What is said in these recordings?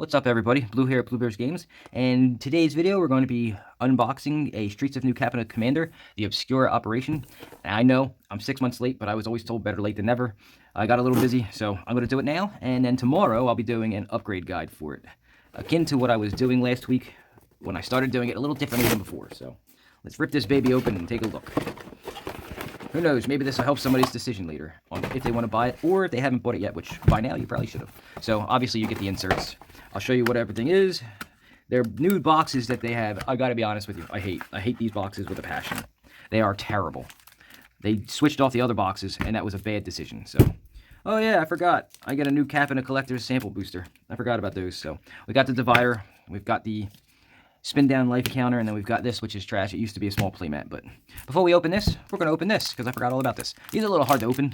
What's up, everybody? Blue here at Blue Bears Games, and today's video we're going to be unboxing a Streets of New Capenna Commander, the Obscura Operation. And I know I'm 6 months late, but I was always told better late than never. I got a little busy, so I'm going to do it now, and then tomorrow I'll be doing an upgrade guide for it, akin to what I was doing last week when I started doing it a little differently than before. So let's rip this baby open and take a look. Who knows, maybe this will help somebody's decision later on if they want to buy it, or if they haven't bought it yet, which by now you probably should have. So obviously you get the inserts. I'll show you what everything is. They're new boxes that they have. I gotta be honest with you, I hate these boxes with a passion. They are terrible. They switched off the other boxes, and that was a bad decision. So, oh yeah, I forgot. I get a new Capenna Collector's Sample Booster. I forgot about those. So we got the divider, we've got the spin down life counter, and then we've got this, which is trash. It used to be a small playmat, but before we open this, we're going to open this, because I forgot all about this. These are a little hard to open.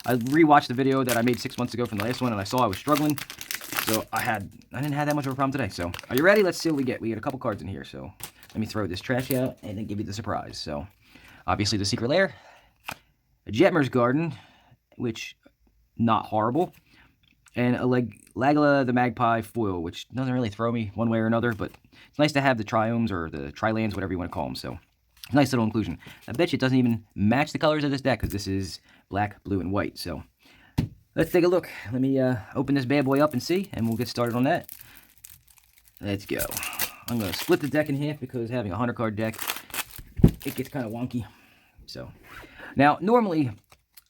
I rewatched the video that I made 6 months ago from the last one, and I saw I was struggling, so I didn't have that much of a problem today. So, are you ready? Let's see what we get. We get a couple cards in here, so let me throw this trash out, and then give you the surprise. So, obviously the Secret Lair, a Jetmer's Garden, which, not horrible, and a Lagla the Magpie foil, which doesn't really throw me one way or another, but it's nice to have the triomes or the trilands, whatever you want to call them. So, nice little inclusion. I bet you it doesn't even match the colors of this deck, because this is black, blue, and white. So, let's take a look. Let me open this bad boy up and see, and we'll get started on that. Let's go. I'm going to split the deck in half, because having a 100-card deck, it gets kind of wonky. So, now, normally,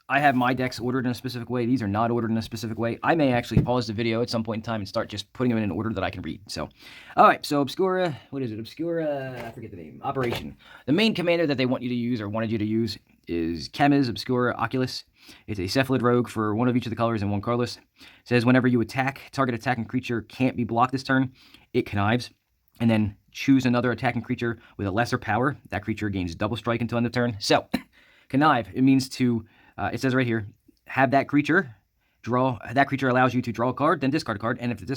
I have my decks ordered in a specific way. These are not ordered in a specific way. I may actually pause the video at some point in time and start just putting them in an order that I can read. So, all right, so Obscura, what is it? Obscura, I forget the name, Operation. The main commander that they want you to use, or wanted you to use, is Chemiz Obscura Oculus. It's a Cephalid Rogue for one of each of the colors and one colorless. It says whenever you attack, target attacking creature can't be blocked this turn, it connives. And then choose another attacking creature with a lesser power. That creature gains double strike until end of turn. So, connive, it means to... it says right here, have that creature draw. That creature allows you to draw a card, then discard a card. And if you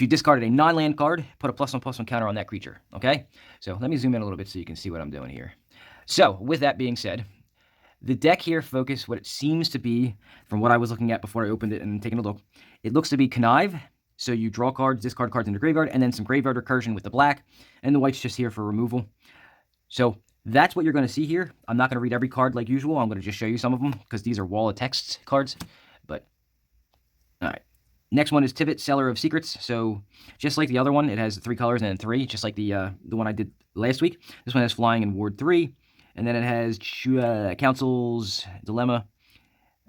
discarded a non-land card, put a +1/+1 counter on that creature. Okay? So let me zoom in a little bit so you can see what I'm doing here. So with that being said, the deck here focused what it seems to be from what I was looking at before I opened it and taking a look. It looks to be connive. So you draw cards, discard cards in the graveyard, and then some graveyard recursion with the black, and the white's just here for removal. So that's what you're going to see here. I'm not going to read every card like usual. I'm going to just show you some of them, because these are wall of text cards. But, all right. Next one is Tivit, Seller of Secrets. So, just like the other one, it has 3 colors and then 3, just like the one I did last week. This one has Flying and Ward 3. And then it has Council's Dilemma.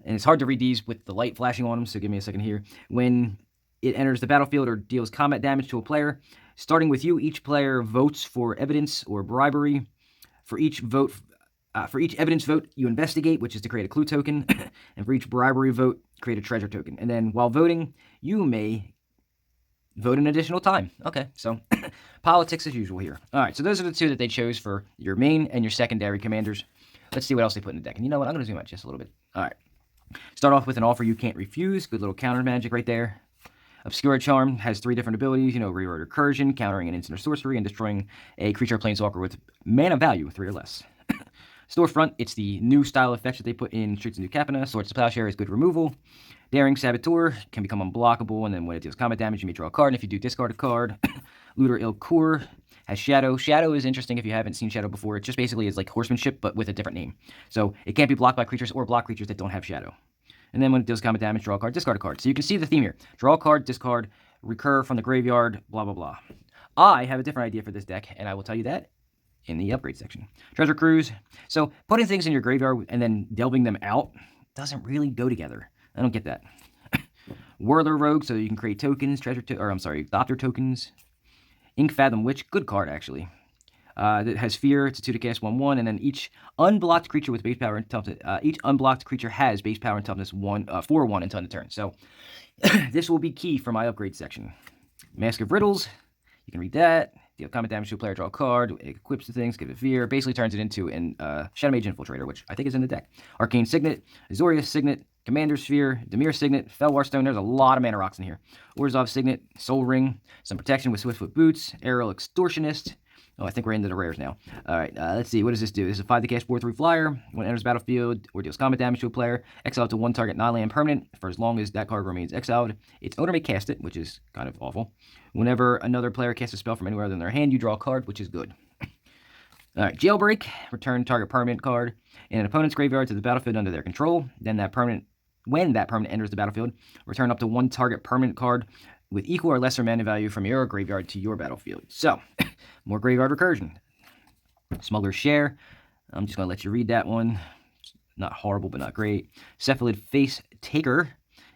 And it's hard to read these with the light flashing on them, so give me a second here. When it enters the battlefield or deals combat damage to a player, starting with you, each player votes for evidence or bribery. For each evidence vote, you investigate, which is to create a clue token. And for each bribery vote, create a treasure token. And then while voting, you may vote an additional time. Okay, so politics as usual here. All right, so those are the 2 that they chose for your main and your secondary commanders. Let's see what else they put in the deck. And you know what? I'm going to zoom out just a little bit. All right. Start off with an offer you can't refuse. Good little counter magic right there. Obscura Charm has 3 different abilities, reward recursion, countering an instant or sorcery, and destroying a creature or planeswalker with mana value, 3 or less. Storefront, it's the new style effects that they put in Streets of New Capenna. Swords to Plowshare is good removal. Daring Saboteur can become unblockable, and then when it deals combat damage, you may draw a card, and if you do, discard a card. Looter Ilkur has Shadow. Shadow is interesting if you haven't seen Shadow before. It just basically is like horsemanship, but with a different name. So it can't be blocked by creatures or block creatures that don't have Shadow. And then when it deals combat damage, draw a card, discard a card. So you can see the theme here. Draw a card, discard, recur from the graveyard, blah, blah, blah. I have a different idea for this deck, and I will tell you that in the upgrade section. Treasure Cruise. So putting things in your graveyard and then delving them out doesn't really go together. I don't get that. Whirler Rogue, so you can create tokens, Thopter tokens. Ink Fathom Witch, good card actually. That has Fear, it's a 2 to cast 1/1, and then each unblocked creature with base power and toughness, each unblocked creature has base power and toughness 4/1 until end of turn. So this will be key for my upgrade section. Mask of Riddles, you can read that. Deal combat damage to a player, draw a card, it equips the things, give it Fear, basically turns it into a Shadow Mage Infiltrator, which I think is in the deck. Arcane Signet, Azorius Signet, Commander Sphere, Dimir Signet, Felwar Stone, there's a lot of mana rocks in here. Orzhov Signet, Soul Ring, some protection with Swiftfoot Boots, Aerial Extortionist, Oh, I think we're into the rares now. All right, let's see. What does this do? This is a 5 to cast 4/3 flyer. When it enters the battlefield or deals combat damage to a player, exile up to one target non-land permanent for as long as that card remains exiled. Its owner may cast it, which is kind of awful. Whenever another player casts a spell from anywhere other than their hand, you draw a card, which is good. All right, Jailbreak. Return target permanent card in an opponent's graveyard to the battlefield under their control. Then when that permanent enters the battlefield, return up to one target permanent card with equal or lesser mana value from your graveyard to your battlefield. So, more graveyard recursion. Smuggler's Share. I'm just going to let you read that one. It's not horrible, but not great. Cephalid Face Taker.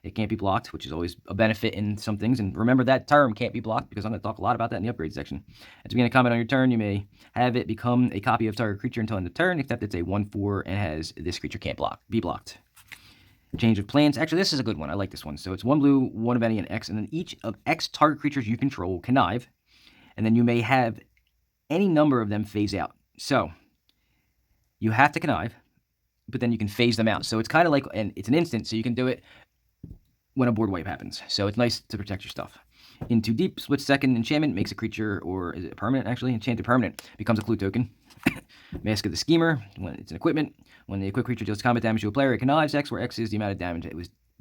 It can't be blocked, which is always a benefit in some things. And remember that term, can't be blocked, because I'm going to talk a lot about that in the upgrade section. At the beginning of combat on your turn, you may have it become a copy of target creature until end of turn, except it's a 1/4 and has this creature can't be blocked. Change of plans. Actually, this is a good one. I like this one. So it's 1 blue, 1 of any, and X. And then each of X target creatures you control connive. And then you may have any number of them phase out. So you have to connive, but then you can phase them out. So it's kind of like, and it's an instant, so you can do it when a board wipe happens. So it's nice to protect your stuff. Into Deep, split second enchantment, makes a creature, or is it permanent actually? Enchanted permanent, becomes a clue token. Mask of the Schemer, when it's an equipment. When the equipped creature deals combat damage to a player, it connives X, where X is the amount of damage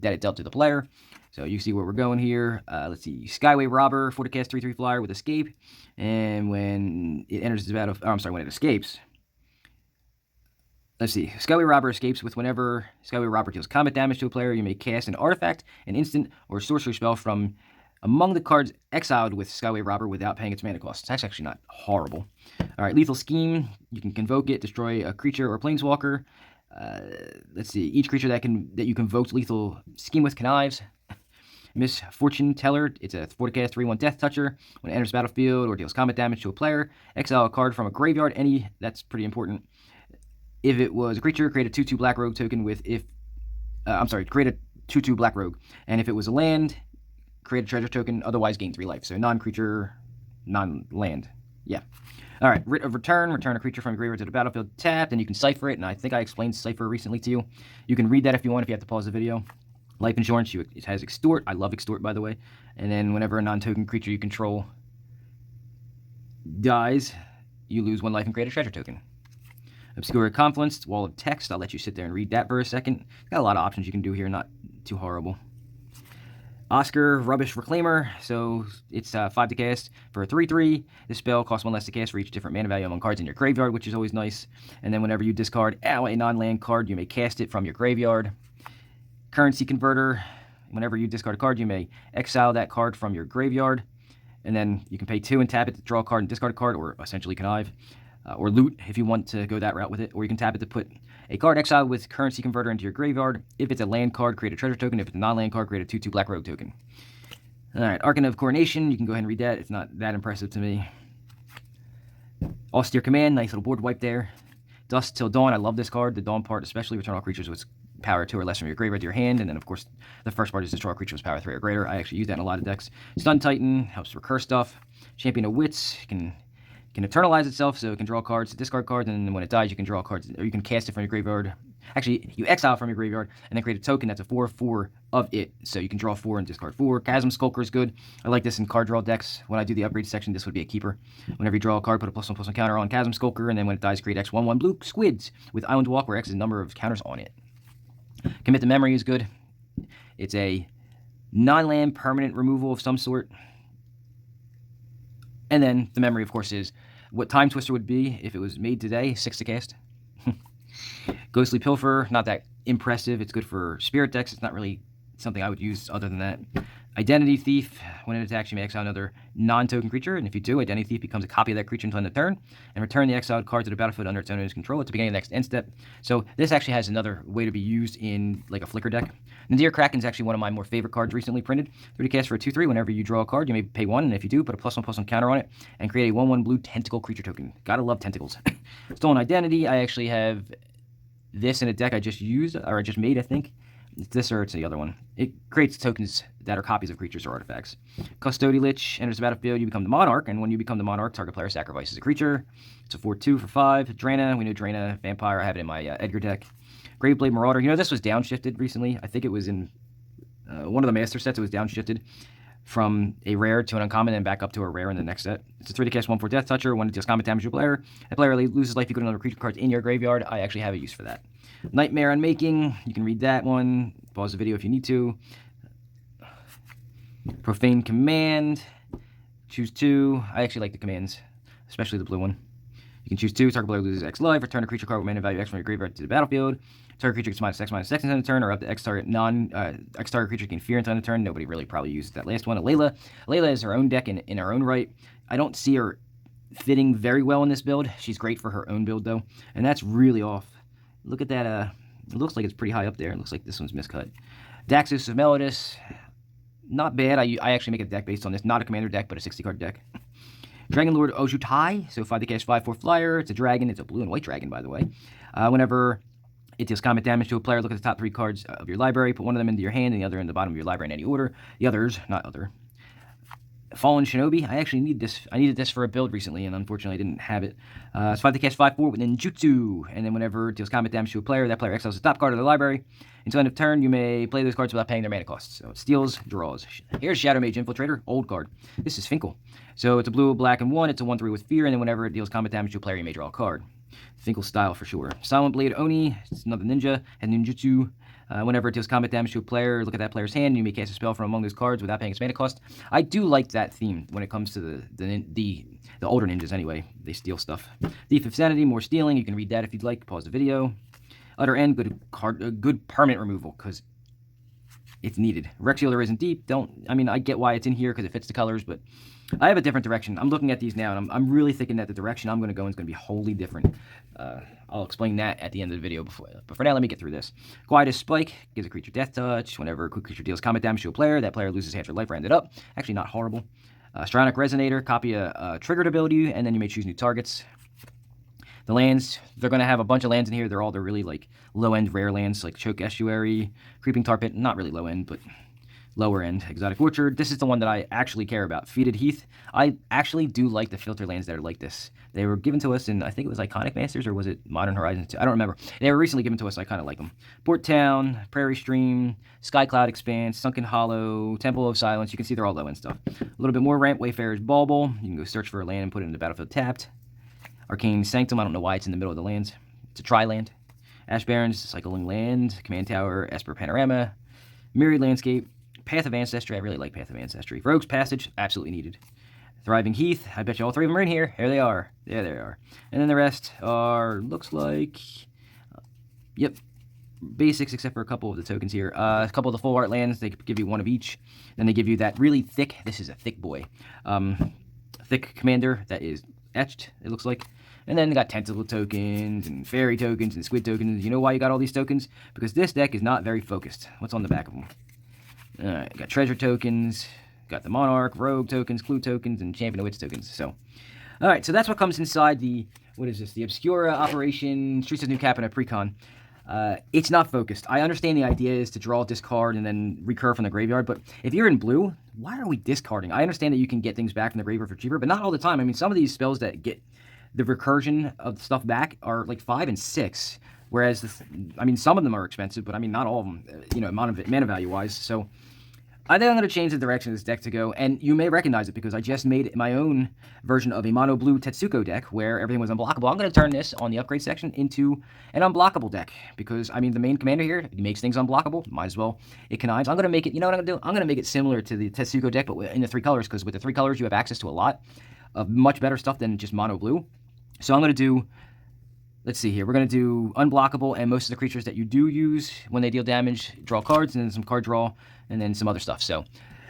that it dealt to the player. So you see where we're going here. Let's see. Skyway Robber, 4 to cast 3/3 flyer with escape. And when it enters the battle, when it escapes. Let's see. Skyway Robber escapes with whenever Skyway Robber deals combat damage to a player, you may cast an artifact, an instant, or sorcery spell from among the cards exiled with Skyway Robber without paying its mana cost. That's actually not horrible. All right, Lethal Scheme. You can convoke it, destroy a creature or planeswalker. Let's see. Each creature that you convoked Lethal Scheme with connives. Misfortune Teller. It's a 4 to cast 3/1 Death Toucher. When it enters the battlefield or deals combat damage to a player, exile a card from a graveyard. That's pretty important. If it was a creature, create a 2/2 Black Rogue token with create a 2/2 Black Rogue. And if it was a land, create a treasure token, otherwise gain 3 life. So non-creature, non-land. Yeah. All right, Writ of Return. Return a creature from your graveyard to the battlefield tapped, and you can cipher it. And I think I explained cipher recently to you. You can read that if you want, if you have to pause the video. Life Insurance, it has Extort. I love Extort, by the way. And then whenever a non-token creature you control dies, you lose 1 life and create a treasure token. Obscura Confluence, Wall of Text. I'll let you sit there and read that for a second. Got a lot of options you can do here, not too horrible. Oscar Rubbish Reclaimer. So it's 5 to cast for a 3/3. This spell costs 1 less to cast for each different mana value among cards in your graveyard, which is always nice. And then whenever you discard a non-land card, you may cast it from your graveyard. Currency Converter. Whenever you discard a card, you may exile that card from your graveyard. And then you can pay 2 and tap it to draw a card and discard a card, or essentially connive. Or loot if you want to go that route with it. Or you can tap it to put a card exiled with Currency Converter into your graveyard. If it's a land card, create a treasure token. If it's a non-land card, create a 2/2 Black Rogue token. All right, Archon of Coronation. You can go ahead and read that. It's not that impressive to me. Austere Command. Nice little board wipe there. Dusk Till Dawn. I love this card. The Dawn part especially. Return all creatures with power 2 or less from your graveyard to your hand. And then, of course, the first part is destroy a creature with power 3 or greater. I actually use that in a lot of decks. Stun Titan. Helps recur stuff. Champion of Wits. Can eternalize itself, so it can draw cards, discard cards, and then when it dies, you can draw cards, or you can cast it from your graveyard. Actually, you exile from your graveyard, and then create a token that's a 4/4 of it, so you can draw 4 and discard 4. Chasm Skulker is good. I like this in card draw decks. When I do the upgrade section, this would be a keeper. Whenever you draw a card, put a +1/+1 counter on Chasm Skulker, and then when it dies, create X 1/1 blue squids with Island Walk, where X is the number of counters on it. Commit to Memory is good. It's a non-land permanent removal of some sort. And then the memory, of course, is what Time Twister would be if it was made today, 6 to cast. Ghostly Pilfer, not that impressive. It's good for spirit decks. It's not really something I would use other than that. Identity Thief, when it attacks, you may exile another non-token creature, and if you do, Identity Thief becomes a copy of that creature until end of turn, and return the exiled card to the battlefield under its owner's control at the beginning of the next end step. So this actually has another way to be used in like a flicker deck. Nadir Kraken is actually one of my more favorite cards recently printed. 3 to cast for a 2/3. Whenever you draw a card, you may pay 1, and if you do, put a +1/+1 counter on it, and create a 1/1 blue tentacle creature token. Gotta love tentacles. Stolen Identity, I actually have this in a deck I just used, or I just made, I think. It's this or it's the other one. It creates tokens that are copies of creatures or artifacts. Custody Lich enters the battlefield, you become the Monarch, and when you become the Monarch, target player sacrifices a creature. It's a 4/2 for 5. Drana, we know Drana, Vampire, I have it in my Edgar deck. Graveblade Marauder, you know this was downshifted recently. I think it was in one of the master sets, it was downshifted from a rare to an uncommon and back up to a rare in the next set. It's a 3 to cast 1/4 Death Toucher. When it deals combat damage to a player, the player loses life equal to another creature cards in your graveyard. I actually have a use for that. Nightmare Unmaking. You can read that one. Pause the video if you need to. Profane Command. Choose 2. I actually like the commands, especially the blue one. You can choose 2. Target player loses X life. Return a creature card with mana value X from your graveyard to the battlefield. Target creature gets -X/-X until the turn, or up to X target X target creature can fear until the turn. Nobody really probably uses that last one. Layla. Layla is her own deck in her own right. I don't see her fitting very well in this build. She's great for her own build though, and that's really off. Look at that. It looks like it's pretty high up there. It looks like this one's miscut. Daxos of Melodus. Not bad. I actually make a deck based on this. Not a commander deck, but a 60-card deck. Dragon Lord Ojutai. So 5 to cast 5/4 flyer. It's a dragon. It's a blue and white dragon, by the way. Whenever it deals combat damage to a player, look at the top 3 cards of your library. Put one of them into your hand and the other in the bottom of your library in any order. The others, not other. Fallen Shinobi. I actually need this. I needed this for a build recently, and unfortunately I didn't have it. It's 5 to cast 5/4 with Ninjutsu. And then whenever it deals combat damage to a player, that player exiles the top card of the library. Until end of turn, you may play those cards without paying their mana costs. So it steals, draws. Here's Shadow Mage Infiltrator, old card. This is Finkel. So it's a blue, black, and 1. It's a 1/3 with fear, and then whenever it deals combat damage to a player, you may draw a card. Finkel style for sure. Silent Blade Oni. It's another ninja. And Ninjutsu. Whenever it deals combat damage to a player, look at that player's hand. You may cast a spell from among those cards without paying its mana cost. I do like that theme when it comes to the older ninjas. Anyway, they steal stuff. Thief of Sanity, more stealing. You can read that if you'd like. Pause the video. Utter End, good permanent removal because it's needed. Rexiel isn't deep. I get why it's in here because it fits the colors, but I have a different direction. I'm looking at these now, and I'm really thinking that the direction I'm going to go in is going to be wholly different. I'll explain that at the end of the video. But for now, let me get through this. Quiet as Spike gives a creature death touch. Whenever a creature deals combat damage to a player, that player loses half their life rounded up. Actually, not horrible. Stronic Resonator, copy a triggered ability, and then you may choose new targets. The lands, they're going to have a bunch of lands in here. They're really like low-end rare lands, like Choke Estuary, Creeping Tar Pit. Not really low-end, but lower end. Exotic Orchard. This is the one that I actually care about. Feated Heath. I actually do like the filter lands that are like this. They were given to us in, I think it was Iconic Masters, or was it Modern Horizons 2? I don't remember. They were recently given to us, so I kind of like them. Port Town, Prairie Stream, Sky Cloud Expanse, Sunken Hollow, Temple of Silence. You can see they're all low-end stuff. A little bit more ramp. Wayfarer's Bauble. You can go search for a land and put it in the battlefield tapped. Arcane Sanctum, I don't know why it's in the middle of the lands. It's a tri-land. Ash Barrens, Cycling Land, Command Tower, Esper Panorama, Myriad Landscape, Path of Ancestry, I really like Path of Ancestry. Rogue's Passage, absolutely needed. Thriving Heath, I bet you all 3 of them are in here. Here they are. There they are. And then the rest are, looks like, yep, basics except for a couple of the tokens here. A couple of the full art lands, they give you 1 of each. Then they give you that really thick, this is a thick boy, thick commander that is etched, it looks like. And then they got tentacle tokens and fairy tokens and squid tokens. You know why you got all these tokens? Because this deck is not very focused. What's on the back of them? Alright, got treasure tokens, got the Monarch, Rogue tokens, Clue tokens, and Champion of Wits tokens. So, alright, so that's what comes inside the, what is this? The Obscura Operation, Streets of New Capenna precon. It's not focused. I understand the idea is to draw, discard, and then recur from the graveyard, but if you're in blue, why are we discarding? I understand that you can get things back from the graveyard for cheaper, but not all the time. I mean, some of these spells that get the recursion of stuff back are like 5 and 6, whereas, some of them are expensive, but not all of them, mana value-wise. So I think I'm going to change the direction of this deck to go, and you may recognize it because I just made my own version of a mono blue Tetsuko deck where everything was unblockable. I'm going to turn this on the upgrade section into an unblockable deck because, the main commander here, he makes things unblockable. Might as well. It connives. I'm going to make it, you know what I'm going to do? I'm going to make it similar to the Tetsuko deck, but in the 3 colors, because with the 3 colors, you have access to a lot of much better stuff than just mono blue. So I'm going to do, let's see here, we're going to do unblockable, and most of the creatures that you do use when they deal damage, draw cards, and then some card draw, and then some other stuff. So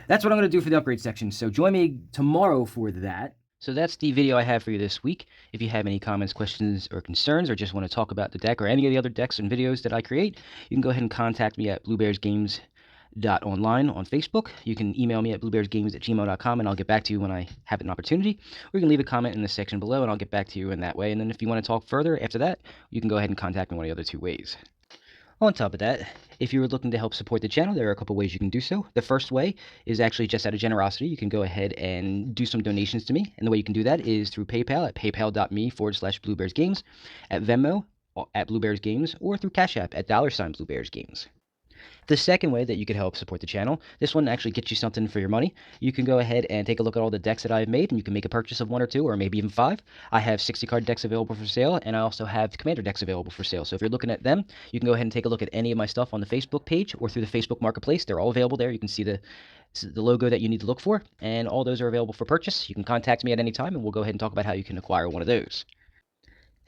that's what I'm going to do for the upgrade section. So join me tomorrow for that. So that's the video I have for you this week. If you have any comments, questions, or concerns, or just want to talk about the deck or any of the other decks and videos that I create, you can go ahead and contact me at bluebearsgames.online on Facebook. You can email me at bluebearsgames@gmail.com, and I'll get back to you when I have an opportunity. Or you can leave a comment in the section below, and I'll get back to you in that way. And then if you want to talk further after that, you can go ahead and contact me one of the other 2 ways. On top of that, if you're looking to help support the channel, there are a couple ways you can do so. The first way is actually just out of generosity. You can go ahead and do some donations to me. And the way you can do that is through PayPal at paypal.me/bluebearsgames, at Venmo at Bluebears Games, or through Cash App at $BluebearsGames. The second way that you could help support the channel, this one actually gets you something for your money. You can go ahead and take a look at all the decks that I've made, and you can make a purchase of 1 or 2 or maybe even 5. I have 60 card decks available for sale, and I also have Commander decks available for sale. So if you're looking at them, you can go ahead and take a look at any of my stuff on the Facebook page or through the Facebook Marketplace. They're all available there. You can see the logo that you need to look for, and all those are available for purchase. You can contact me at any time, and we'll go ahead and talk about how you can acquire one of those.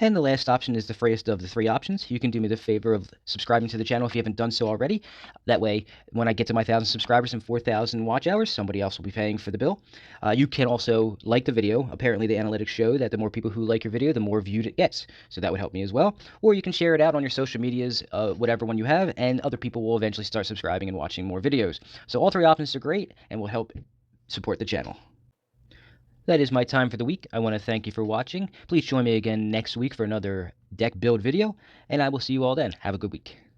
And the last option is the freest of the 3 options. You can do me the favor of subscribing to the channel if you haven't done so already. That way, when I get to my 1,000 subscribers and 4,000 watch hours, somebody else will be paying for the bill. You can also like the video. Apparently, the analytics show that the more people who like your video, the more viewed it gets. So that would help me as well. Or you can share it out on your social medias, whatever one you have, and other people will eventually start subscribing and watching more videos. So all 3 options are great and will help support the channel. That is my time for the week. I want to thank you for watching. Please join me again next week for another deck build video, and I will see you all then. Have a good week.